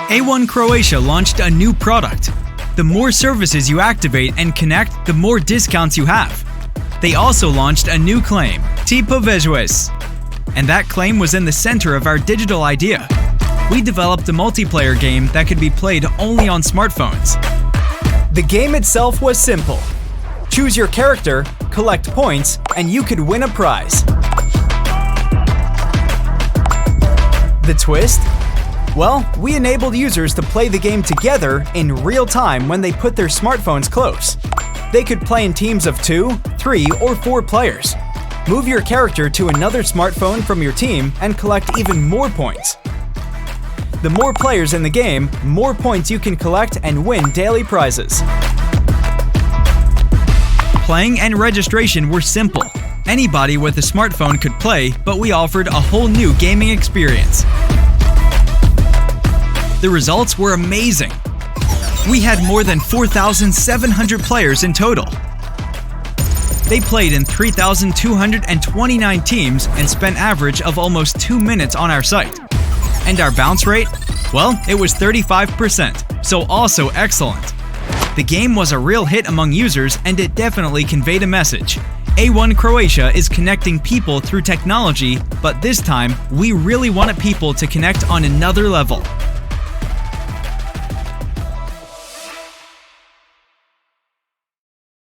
A1 Croatia launched a new product. The more services you activate and connect, the more discounts you have. They also launched a new claim, Povezuješ. And that claim was in the center of our digital idea. We developed a multiplayer game that could be played only on smartphones. The game itself was simple. Choose your character, collect points, and you could win a prize. The twist? Well, we enabled users to play the game together in real time when they put their smartphones close. They could play in teams of 2, 3, or 4 players. Move your character to another smartphone from your team and collect even more points. The more players in the game, more points you can collect and win daily prizes. Playing and registration were simple. Anybody with a smartphone could play, but we offered a whole new gaming experience. The results were amazing. We had more than 4,700 players in total. They played in 3,229 teams and spent an average of almost 2 minutes on our site. And our bounce rate? Well, it was 35%, so also excellent. The game was a real hit among users and it definitely conveyed a message. A1 Croatia is connecting people through technology, but this time, we really wanted people to connect on another level.